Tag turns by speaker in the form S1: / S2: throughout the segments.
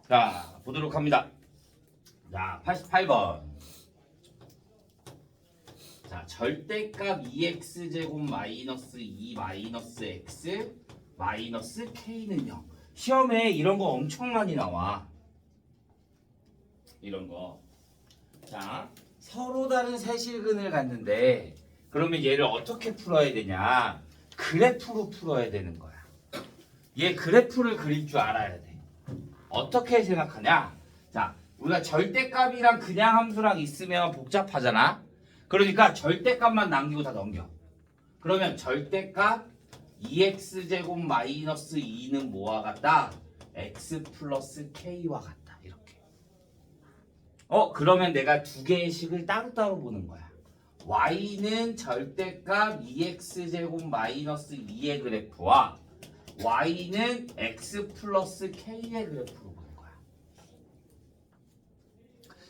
S1: 자, 보도록 합니다. 자, 88번. 자, 절대값 2x제곱 마이너스 2 마이너스 x 마이너스 k는 0. 시험에 이런 거 엄청 많이 나와. 이런 거. 자, 서로 다른 세실근을 갖는데 그러면 얘를 어떻게 풀어야 되냐? 그래프로 풀어야 되는 거야. 얘 그래프를 그릴 줄 알아야 돼. 어떻게 생각하냐? 자, 우리가 절대값이랑 그냥 함수랑 있으면 복잡하잖아. 그러니까 절대값만 남기고 다 넘겨. 그러면 절대값 2x제곱 마이너스 2는 뭐와 같다? x 플러스 k와 같다. 이렇게. 그러면 내가 두 개의 식을 따로따로 보는 거야. y는 절대값 2x제곱 마이너스 2의 그래프와 y는 x 플러스 k의 그래프로 보는 거야.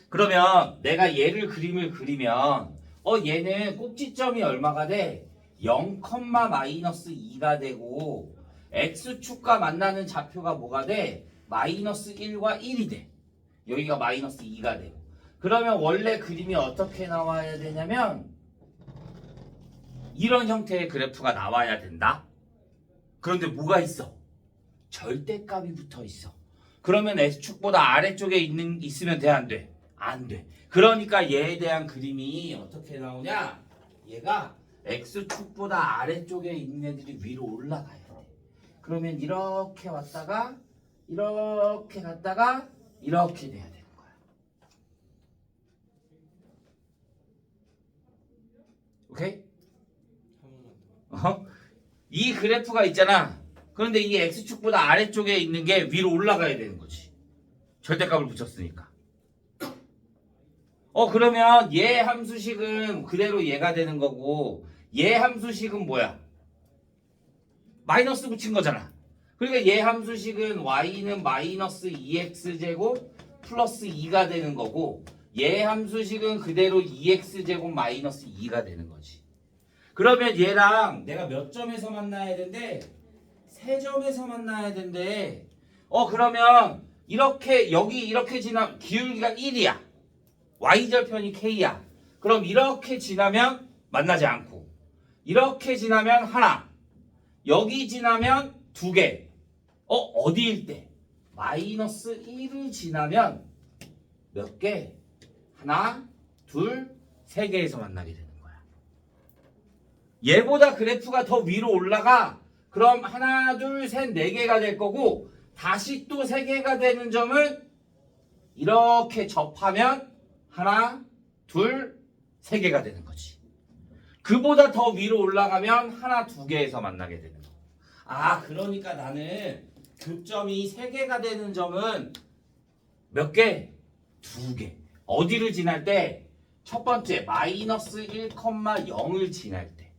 S1: 그러면 내가 얘를 그림을 그리면 얘는 꼭지점이 얼마가 돼? 0, 마이너스 2가 되고 x축과 만나는 좌표가 뭐가 돼? 마이너스 1과 1이 돼. 여기가 마이너스 2가 되고. 그러면 원래 그림이 어떻게 나와야 되냐면 이런 형태의 그래프가 나와야 된다. 그런데 뭐가 있어? 절대값이 붙어 있어. 그러면 X축보다 아래쪽에 있으면 돼, 안 돼? 안 돼. 그러니까 얘에 대한 그림이 어떻게 나오냐? 얘가 X축보다 아래쪽에 있는 애들이 위로 올라가야 돼. 그러면 이렇게 왔다가 이렇게 갔다가 이렇게 돼야 되는 거야. 오케이? 이 그래프가 있잖아. 그런데 이 X축보다 아래쪽에 있는 게 위로 올라가야 되는 거지. 절대값을 붙였으니까. 그러면 얘 함수식은 그대로 얘가 되는 거고 얘 함수식은 뭐야? 마이너스 붙인 거잖아. 그러니까 얘 함수식은 y는 마이너스 2x제곱 플러스 2가 되는 거고 얘 함수식은 그대로 2x제곱 마이너스 2가 되는 거지. 그러면 얘랑 내가 몇 점에서 만나야 된대? 3점에서 만나야 된대. 그러면 이렇게 여기 이렇게 지나 기울기가 1이야. y절편이 k야. 그럼 이렇게 지나면 만나지 않고 이렇게 지나면 하나, 여기 지나면 2개. 어디일 때? 마이너스 1을 지나면 몇 개? 하나, 둘, 3개에서 만나게 되는 거야. 얘보다 그래프가 더 위로 올라가. 그럼 하나, 둘, 셋, 4개가 될 거고 다시 또 3개가 되는 점은 이렇게 접하면 하나, 둘, 3개가 되는 거지. 그보다 더 위로 올라가면 하나, 2개에서 만나게 되는 거. 그러니까 나는 교점이 3개가 되는 점은 몇 개? 2개. 어디를 지날 때? 첫 번째 마이너스 1,0을 지날 때.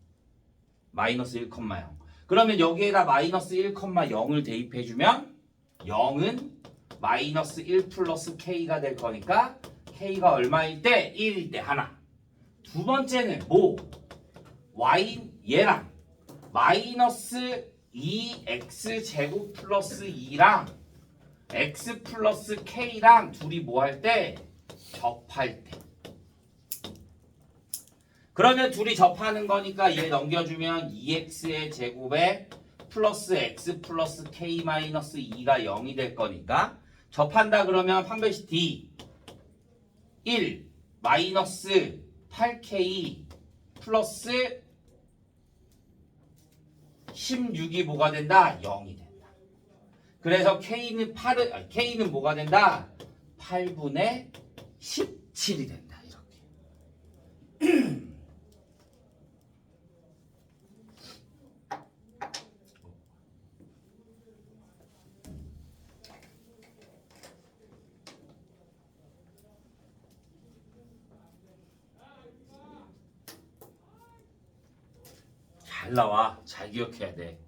S1: 마이너스 1,0. 그러면 여기에다 마이너스 1,0을 대입해주면 0은 마이너스 1 플러스 k가 될 거니까 k가 얼마일 때? 1일 때 하나. 두 번째는 뭐? 얘랑 마이너스 2x 제곱 플러스 2랑 x 플러스 k랑 둘이 뭐 할 때? 접할 때. 그러면 둘이 접하는 거니까 얘 넘겨주면 2x의 제곱에 플러스 x 플러스 k 마이너스 2가 0이 될 거니까 접한다 그러면 판별식 D 1 마이너스 8k 플러스 16이 뭐가 된다? 0이 된다. 그래서 K는 뭐가 된다? 8분의 17이 된다. 이렇게. 잘 나와. 잘 기억해야 돼.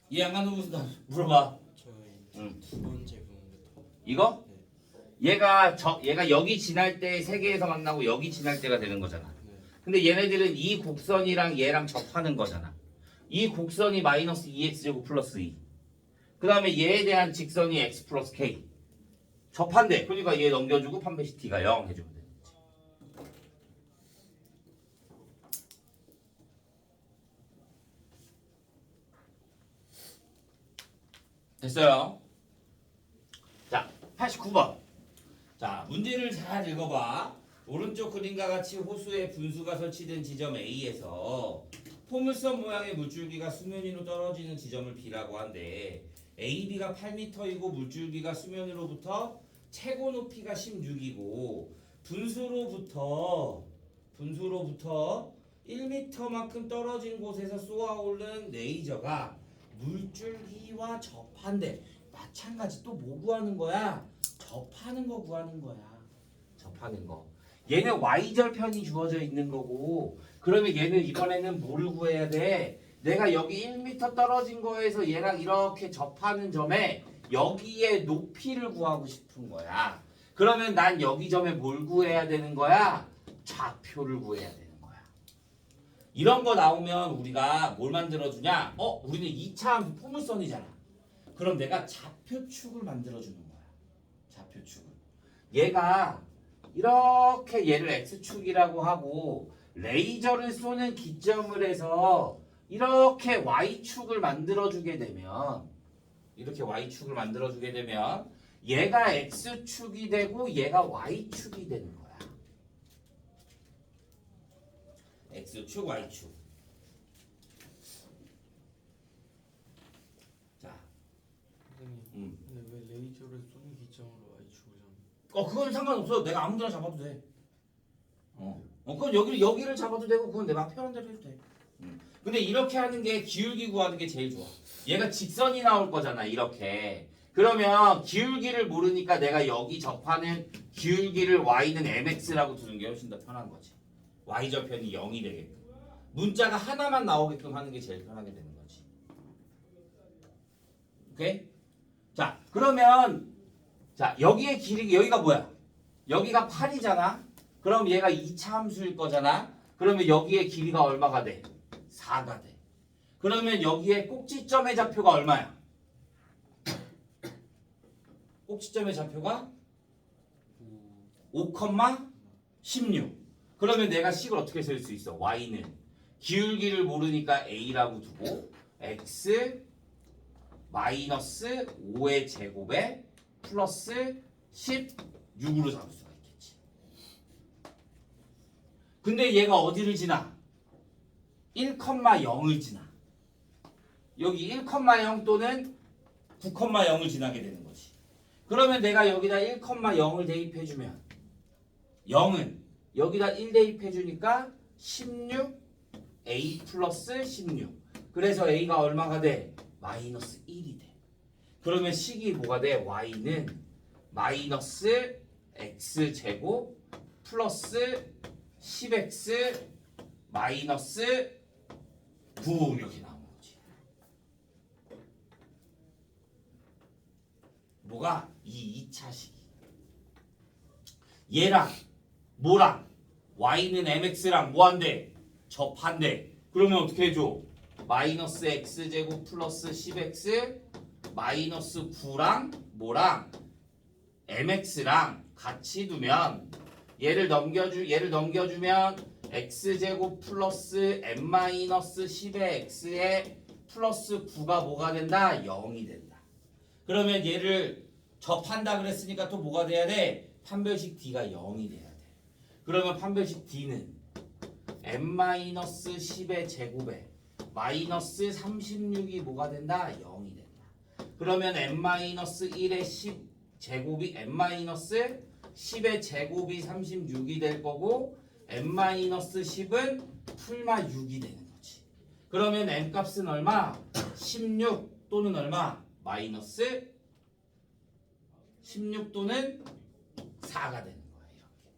S1: 이해 안 가는 부분 물어봐.
S2: 저희
S1: 응.
S2: 두 번째 부분부터.
S1: 이거?
S2: 네.
S1: 얘가 여기 지날 때 세 개에서 만나고 여기 지날 때가 되는 거잖아.
S2: 네.
S1: 근데 얘네들은 이 곡선이랑 얘랑 접하는 거잖아. 이 곡선이 마이너스 2x제곱 플러스 2. 그 다음에 얘에 대한 직선이 x 플러스 k. 접한대. 그러니까 얘 넘겨주고 판별식 t가 0 해주면 되는 거지. 됐어요. 자, 89번. 자, 문제를 잘 읽어봐. 오른쪽 그림과 같이 호수에 분수가 설치된 지점 A에서 포물선 모양의 물줄기가 수면 위로 떨어지는 지점을 B라고 한대. AB가 8m이고 물줄기가 수면으로부터 최고 높이가 16이고 분수로부터 1m만큼 떨어진 곳에서 쏘아오른 레이저가 물줄기와 접한대. 마찬가지 또 뭐 구하는 거야? 접하는 거 구하는 거야. 접하는 거. 얘는 y절편이 주어져 있는 거고 그러면 얘는 이번에는 뭐를 구해야 돼? 내가 여기 1m 떨어진 거에서 얘랑 이렇게 접하는 점에 여기에 높이를 구하고 싶은 거야. 그러면 난 여기 점에 뭘 구해야 되는 거야? 좌표를 구해야 되는 거야. 이런 거 나오면 우리가 뭘 만들어주냐? 우리는 2차 함수 포물선이잖아. 그럼 내가 좌표축을 만들어주는 거야. 좌표축을. 얘가 이렇게 얘를 x축이라고 하고 레이저를 쏘는 기점을 해서 이렇게 y축을 만들어주게 되면 얘가 x축이 되고 얘가 y축이 되는 거야. x축, y축. 자,
S2: 선생님. 근데 왜 레이저를 쏘는 기점으로 Y축을 잡는?
S1: 그건 상관없어. 내가 아무 데나 잡아도 돼. 그건 여기를 잡아도 되고 그건 내가 편한 대로 해도 돼. 근데 이렇게 하는 게 기울기 구하는 게 제일 좋아. 얘가 직선이 나올 거잖아. 이렇게. 그러면 기울기를 모르니까 내가 여기 접하는 기울기를 y는 mx라고 두는 게 훨씬 더 편한 거지. y절편이 0이 되게끔. 문자가 하나만 나오게끔 하는 게 제일 편하게 되는 거지. 오케이? 자, 그러면 여기의 길이 여기가 뭐야? 여기가 8이잖아. 그럼 얘가 2차 함수일 거잖아. 그러면 여기의 길이가 얼마가 돼? 4가 돼. 그러면 여기에 꼭지점의 좌표가 얼마야? 꼭지점의 좌표가 5,16. 그러면 내가 식을 어떻게 쓸 수 있어? y는 기울기를 모르니까 a라고 두고 x 마이너스 5의 제곱에 플러스 16으로 잡을 수가 있겠지. 근데 얘가 어디를 지나? 1,0을 지나. 여기 1,0 또는 9,0을 지나게 되는 거지. 그러면 내가 여기다 1,0을 대입해주면 0은 여기다 1 대입해주니까 16a 플러스 16. 그래서 a가 얼마가 돼? 마이너스 1이 돼. 그러면 식이 뭐가 돼? y는 마이너스 x제곱 플러스 10x 마이너스 9 이렇게 나오는 거지. 뭐가? 이 2차식이. 얘랑 뭐랑? y는 mx랑 뭐한대? 접한대. 그러면 어떻게 해줘? 마이너스 x제곱 플러스 10x 마이너스 9랑 뭐랑? mx랑 같이 두면 얘를 넘겨주면 x제곱 플러스 m 마이너스 10의 x에 플러스 9가 뭐가 된다? 0이 된다. 그러면 얘를 접한다 그랬으니까 또 뭐가 돼야 돼? 판별식 d가 0이 돼야 돼. 그러면 판별식 d는 m 마이너스 10의 제곱에 마이너스 36이 뭐가 된다? 0이 된다. 그러면 m 마이너스 1의 10 제곱이 m 마이너스 10의 제곱이 36이 될 거고 m 마이너스 10은 풀마 6이 되는 거지. 그러면 m 값은 얼마? 16 또는 얼마? 마이너스 16 또는 4가 되는 거야. 이렇게.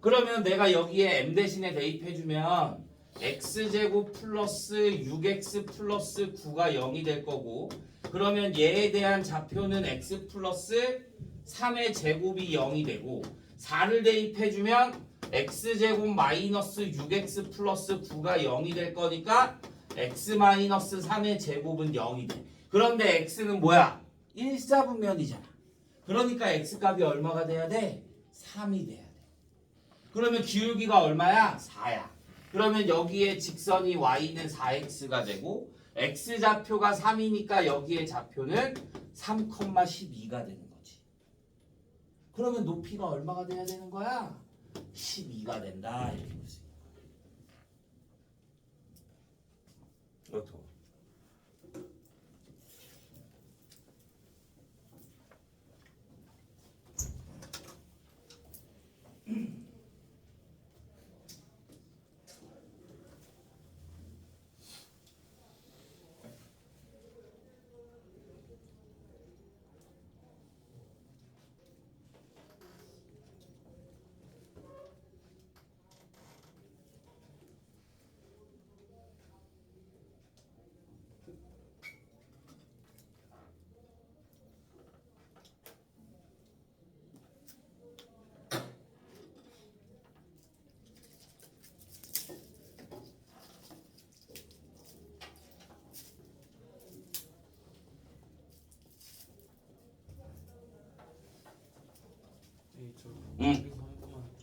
S1: 그러면 내가 여기에 m 대신에 대입해주면 x제곱 플러스 6x 플러스 9가 0이 될 거고 그러면 얘에 대한 좌표는 x 플러스 3의 제곱이 0이 되고 4를 대입해주면 x제곱 마이너스 6x 플러스 9가 0이 될 거니까 x 마이너스 3의 제곱은 0이 돼. 그런데 x는 뭐야? 1사분면이잖아. 그러니까 x값이 얼마가 돼야 돼? 3이 돼야 돼. 그러면 기울기가 얼마야? 4야. 그러면 여기에 직선이 y는 4x가 되고 x좌표가 3이니까 여기에 좌표는 3,12가 되는 거지. 그러면 높이가 얼마가 돼야 되는 거야? 12가 된다. 이렇게 볼 수 있는 거야. 이렇게.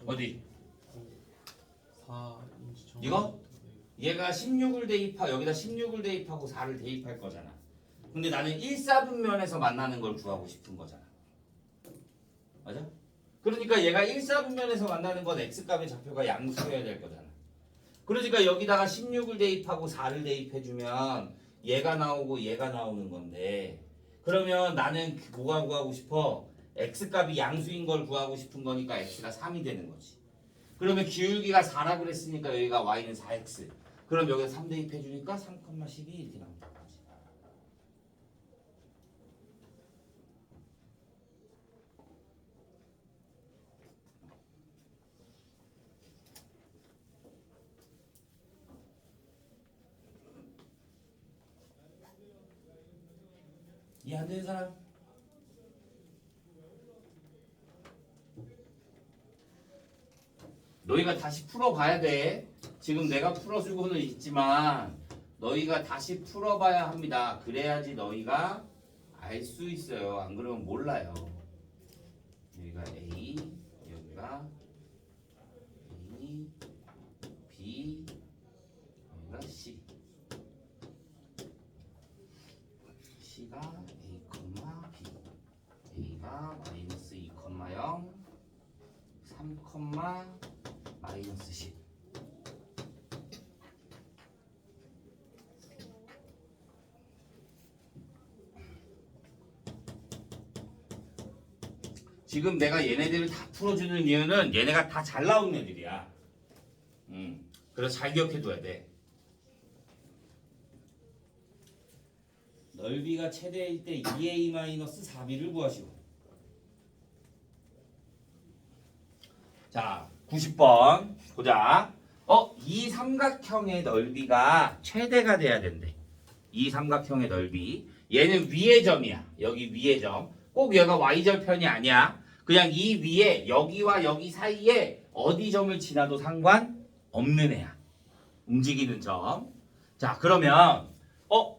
S1: 어디?
S2: 4인치 정도.
S1: 이거? 얘가 16을 대입하고 여기다 16을 대입하고 4를 대입할 거잖아. 근데 나는 1사분면에서 만나는 걸 구하고 싶은 거잖아. 맞아? 그러니까 얘가 1사분면에서 만나는 건 x값의 좌표가 양수여야 될 거잖아. 그러니까 여기다가 16을 대입하고 4를 대입해주면 얘가 나오고 얘가 나오는 건데 그러면 나는 뭐가 구하고 싶어? x값이 양수인 걸 구하고 싶은 거니까 x가 3이 되는 거지. 그러면 기울기가 4라 그랬으니까 여기가 y는 4x. 그럼 여기다 3 대입해주니까 3,12 이렇게 나온다. 이해 안 되는 사람? 너희가 다시 풀어봐야 돼. 지금 내가 풀어주고는 있지만 너희가 다시 풀어봐야 합니다. 그래야지 너희가 알 수 있어요. 안 그러면 몰라요. 여기가 A, 여기가 A, B, 여기가 C. C가 A, B. A가 마이너스 2,0, 3, 마이너스 10. 지금 내가 얘네들을 다 풀어주는 이유는 얘네가 다 잘 나오는 애들이야. 그래서 잘 기억해둬야 돼. 넓이가 최대일 때 2a-4b를 구하시오. 자, 90번 보자. 이 삼각형의 넓이가 최대가 돼야 된대. 이 삼각형의 넓이. 얘는 위의 점이야. 여기 위의 점. 꼭 얘가 y절편이 아니야. 그냥 이 위에 여기와 여기 사이에 어디 점을 지나도 상관없는 애야. 움직이는 점. 자, 그러면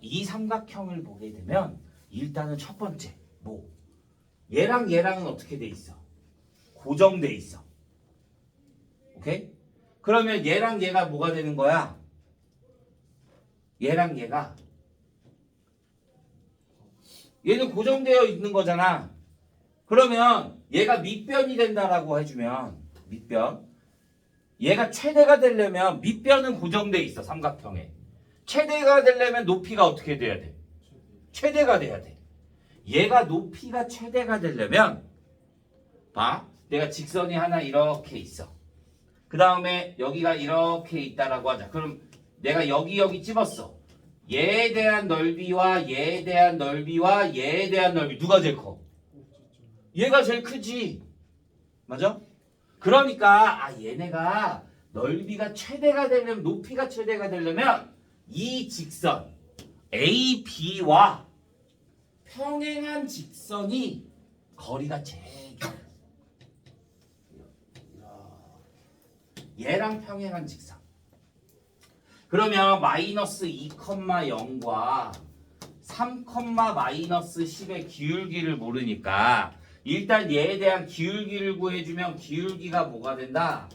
S1: 이 삼각형을 보게 되면 일단은 첫 번째 뭐 얘랑 얘랑은 어떻게 돼 있어? 고정돼 있어. 오케이? 그러면 얘랑 얘가 뭐가 되는 거야? 얘랑 얘가 얘는 고정되어 있는 거잖아. 그러면 얘가 밑변이 된다라고 해주면 밑변 얘가 최대가 되려면 밑변은 고정돼 있어. 삼각형에 최대가 되려면 높이가 어떻게 돼야 돼? 최대가 돼야 돼. 얘가 높이가 최대가 되려면 봐. 내가 직선이 하나 이렇게 있어. 그 다음에 여기가 이렇게 있다라고 하자. 그럼 내가 여기 집었어. 얘에 대한 넓이와 얘에 대한 넓이와 얘에 대한 넓이 누가 제일 커? 얘가 제일 크지. 맞아? 그러니까 얘네가 넓이가 최대가 되려면 높이가 최대가 되려면 이 직선 AB와 평행한 직선이 거리가 제일 길어요. 얘랑 평행한 직선. 그러면 마이너스 2,0과 3, 마이너스 10의 기울기를 모르니까 일단 얘에 대한 기울기를 구해주면 기울기가 뭐가 된다?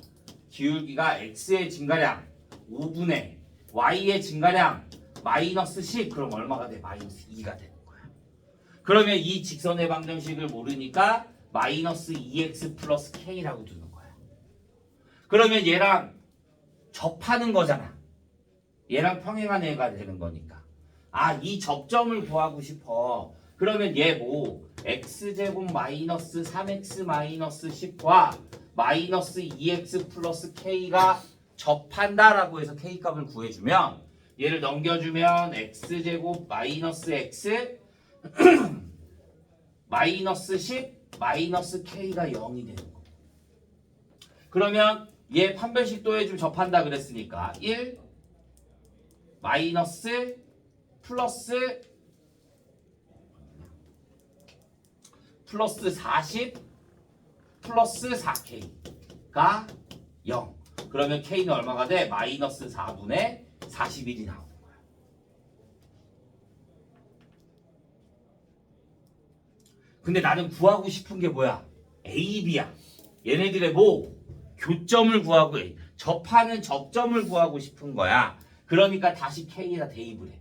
S1: 기울기가 x의 증가량 5분의 y의 증가량 마이너스 10. 그럼 얼마가 돼? 마이너스 2가 되는 거야. 그러면 이 직선의 방정식을 모르니까 마이너스 2x 플러스 k라고 두는 거야. 그러면 얘랑 접하는 거잖아. 얘랑 평행한 애가 되는 거니까. 아, 이 접점을 구하고 싶어. 그러면 얘 뭐 x제곱 마이너스 3x 마이너스 10과 마이너스 2x 플러스 k가 접한다라고 해서 k 값을 구해주면 얘를 넘겨주면 x제곱 마이너스 x 마이너스 10 마이너스 k가 0이 되는 거. 그러면 얘 판별식도 해주면 접한다 그랬으니까 1 마이너스 플러스 40 플러스 4k가 0. 그러면 k는 얼마가 돼? 마이너스 4분의 41이 나오는 거야. 근데 나는 구하고 싶은 게 뭐야? A, B야. 얘네들의 뭐? 교점을 구하고 접하는 접점을 구하고 싶은 거야. 그러니까 다시 k에다 대입을 해.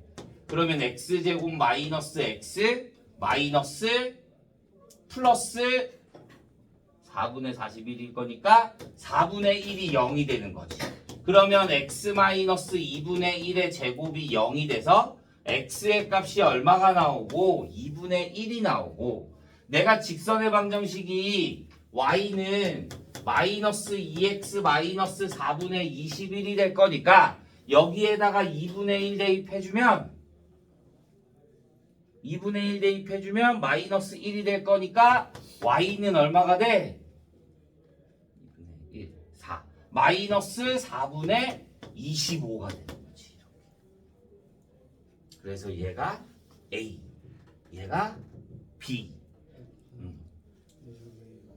S1: 그러면 x제곱 마이너스 x 마이너스 플러스 4분의 41일 거니까 4분의 1이 0이 되는 거지. 그러면 x 마이너스 2분의 1의 제곱이 0이 돼서 x의 값이 얼마가 나오고 2분의 1이 나오고 내가 직선의 방정식이 y는 마이너스 2x 마이너스 4분의 21이 될 거니까 여기에다가 2분의 1 대입해주면 2분의 1 대입해주면 마이너스 1이 될 거니까 y는 얼마가 돼? 2분의 1, 4 마이너스 4분의 25가 되는 거지. 이렇게. 그래서 얘가 A 얘가 B.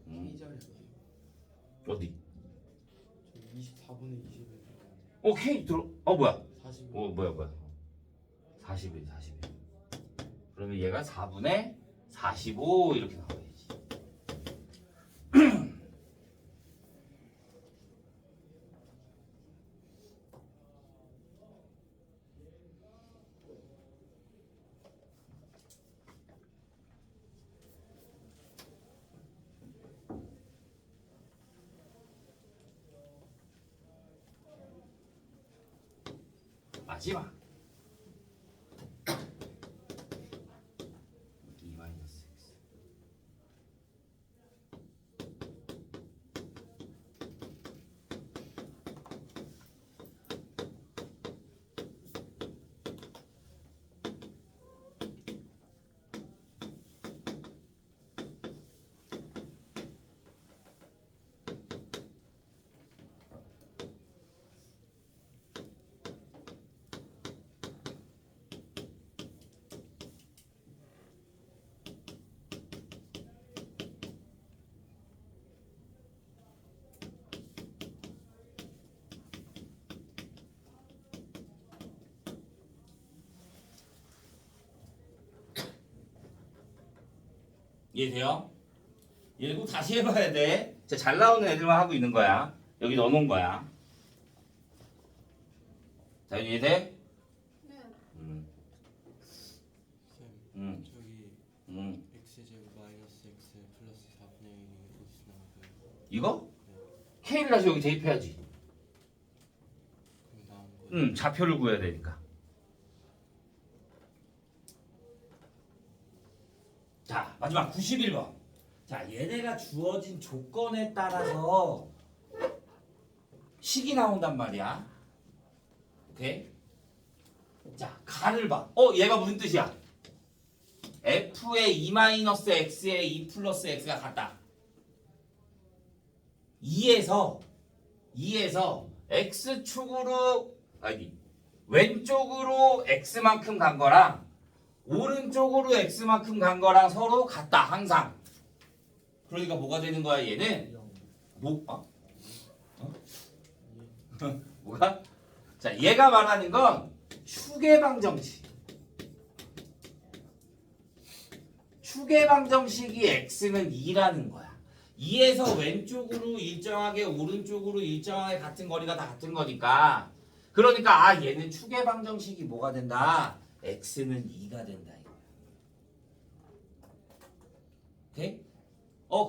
S2: K 자리야.
S1: 어디?
S2: 24분의 21.
S1: K 들어. 뭐야?
S2: 40.
S1: 뭐야? 41. 그러면 얘가 4분의 45 이렇게 나와야지. 마지막 2 마이너스 x 이해돼요? 얘 꼭 다시 해봐야 돼. 잘 나오는 애들만 하고 있는 거야. 여기 넣어놓은 거야. 자, 이해돼?
S3: 네.
S2: 쌤, 저기 x제곱 마이너스 x 플러스 4분의 1이 어디서 나와요?
S1: 이거? K를 다시 여기 대입해야지.
S2: 그럼 나온 거.
S1: 좌표를 구해야 되니까. 자, 마지막 91번. 자, 얘네가 주어진 조건에 따라서 식이 나온단 말이야. 오케이? 자, 가를 봐. 얘가 무슨 뜻이야? f의 2-x에 2 플러스 x가 같다. 2에서 x축으로 아니 왼쪽으로 x만큼 간 거랑 오른쪽으로 x만큼 간 거랑 서로 같다 항상. 그러니까 뭐가 되는 거야 얘는? 뭐가? 자 얘가 말하는 건 추계방정식. 추계방정식이 x는 2라는 거야. 2에서 왼쪽으로 일정하게 오른쪽으로 일정하게 같은 거리가 다 같은 거니까 그러니까 아 얘는 추계방정식이 뭐가 된다? x는 2가 된다 이거야. 오케이?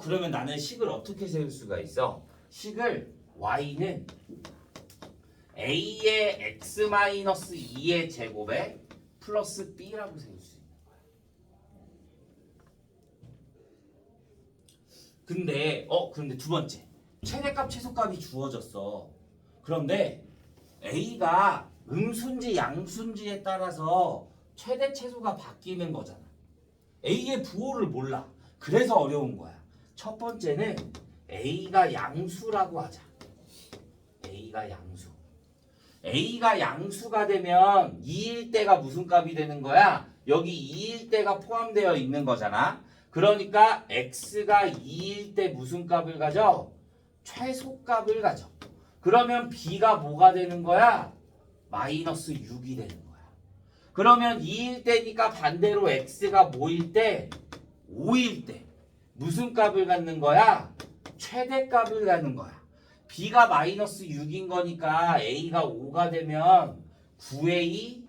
S1: 그러면 나는 식을 어떻게 세울 수가 있어? 식을 y는 a의 x-2의 제곱에 플러스 b라고 세울 수 있는 거야. 근데 두 번째 최대값 최소값이 주어졌어. 그런데 a가 음수인지 양수인지에 따라서 최대 최소가 바뀌는 거잖아. a의 부호를 몰라. 그래서 어려운 거야. 첫 번째는 a가 양수라고 하자. a가 양수. a가 양수가 되면 2일 때가 무슨 값이 되는 거야? 여기 2일 때가 포함되어 있는 거잖아. 그러니까 x가 2일 때 무슨 값을 가져? 최소값을 가져. 그러면 b가 뭐가 되는 거야? 마이너스 6이 되는 거야. 그러면 2일 때니까 반대로 x가 뭐일 때? 5일 때 무슨 값을 갖는 거야? 최대값을 갖는 거야. b가 마이너스 6인 거니까 a가 5가 되면 9a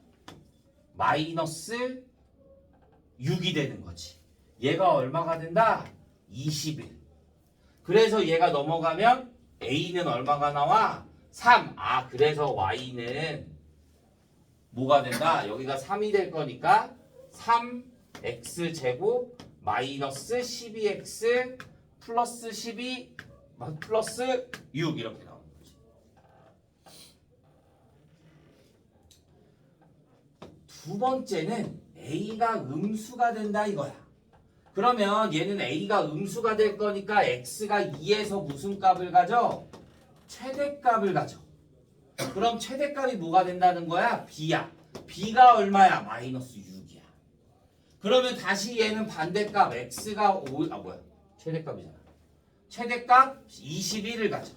S1: 마이너스 6이 되는 거지. 얘가 얼마가 된다? 21. 그래서 얘가 넘어가면 a는 얼마가 나와? 3. 그래서 y는 뭐가 된다? 여기가 3이 될 거니까 3x 제곱 마이너스 12x 플러스 12 플러스 6 이렇게 나오는 거지. 두 번째는 a가 음수가 된다 이거야. 그러면 얘는 a가 음수가 될 거니까 x가 2에서 무슨 값을 가져? 최대값을 가져. 그럼 최대값이 뭐가 된다는 거야? b야. b가 얼마야? 마이너스 6이야. 그러면 다시 얘는 반대값 x가 5 최대값이잖아. 최대값 21을 가져.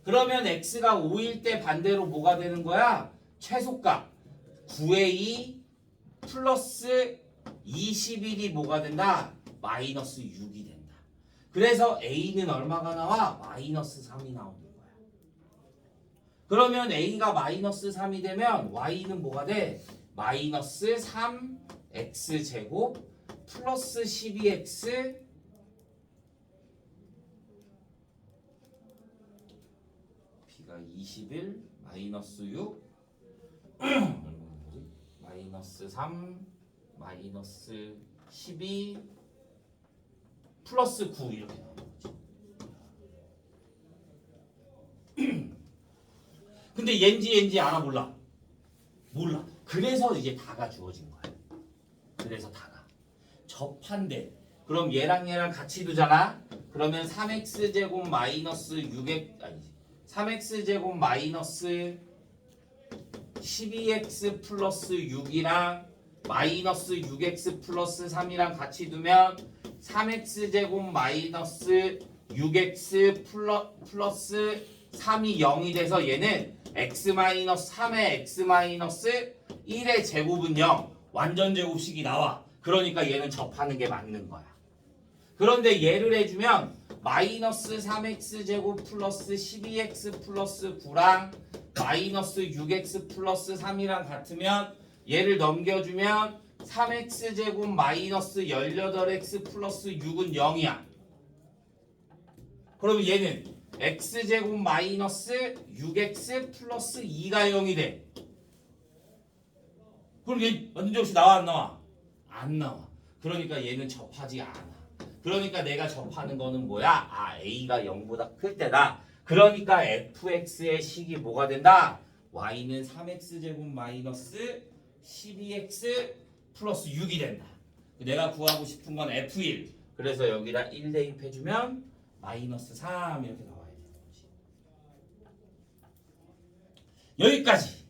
S1: 그러면 x가 5일 때 반대로 뭐가 되는 거야? 최소값 9a 플러스 21이 뭐가 된다? 마이너스 6이 된다. 그래서 a는 얼마가 나와? 마이너스 3이 나오는 거야. 그러면 a가 마이너스 3이 되면 y는 뭐가 돼? 마이너스 3x 제곱 플러스 12x b가 21 마이너스 6 마이너스 3 마이너스 12 플러스 9 이렇게 나오는 거지. 근데 옌지 알아 몰라? 몰라. 그래서 이제 다가 주어진 거야. 그래서 다가 접한대. 그럼 얘랑 얘랑 같이 두잖아. 그러면 3x 제곱 마이너스 6x 아니지. 3x 제곱 마이너스 12x 플러스 6이랑 마이너스 6x 플러스 3이랑 같이 두면 3x 제곱 마이너스 6x 플러스 3이 0이 돼서 얘는 x 마이너스 3의 x 마이너스 1의 제곱은 0 완전 제곱식이 나와. 그러니까 얘는 접하는 게 맞는 거야. 그런데 얘를 해주면 마이너스 3x 제곱 플러스 12x 플러스 9랑 마이너스 6x 플러스 3이랑 같으면 얘를 넘겨주면 3x 제곱 마이너스 18x 플러스 6은 0이야. 그럼 얘는 x 제곱 마이너스 6x 플러스 2가 0이 돼. 그럼 얘 완전 제곱식 나와 안 나와? 안 나와. 그러니까 얘는 접하지 않아. 그러니까 내가 접하는 거는 뭐야? a가 0보다 클 때다. 그러니까 fx의 식이 뭐가 된다? y는 3x 제곱 마이너스 12x 플러스 6이 된다. 내가 구하고 싶은 건 f1. 그래서 여기다 1 대입해주면 마이너스 3 이렇게 나와야 되는 거지. 여기까지.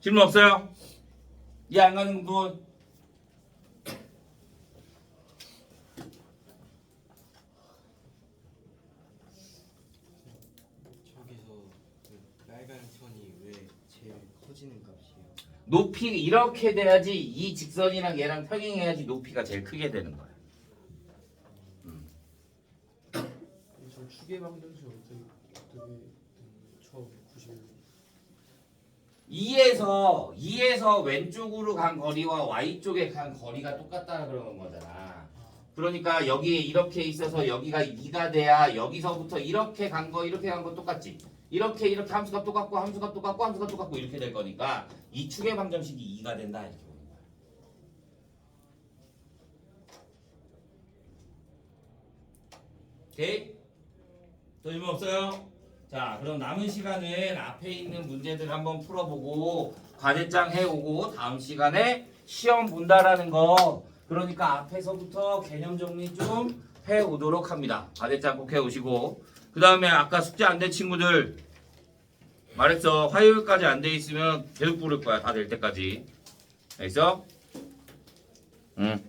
S1: 질문 없어요? 이해 안 가는 분?
S2: 저기서 그 빨간 선이 왜 제일 커지는 값이에요?
S1: 높이 이렇게 돼야지 이 직선이랑 얘랑 평행해야지 높이가 제일 크게 되는 거야.
S3: 저 추계 방정식 어떻게 처음
S1: 2에서 왼쪽으로 간 거리와 Y쪽에 간 거리가 똑같다 그러는 거잖아. 그러니까 여기에 이렇게 있어서 여기가 2가 돼야 여기서부터 이렇게 간 거 똑같지. 이렇게 함수값 똑같고 함수값 똑같고 함수값 똑같고 이렇게 될 거니까 이 축의 방정식이 2가 된다 이렇게 보는 거야. 오케이? 또 질문 없어요? 자, 그럼 남은 시간은 앞에 있는 문제들 한번 풀어보고 과제장 해오고 다음 시간에 시험 본다라는 거 그러니까 앞에서부터 개념 정리 좀 해오도록 합니다. 과제장 꼭 해오시고 그 다음에 아까 숙제 안 된 친구들 말했어. 화요일까지 안 돼 있으면 계속 부를 거야. 다 될 때까지. 알겠어? 응.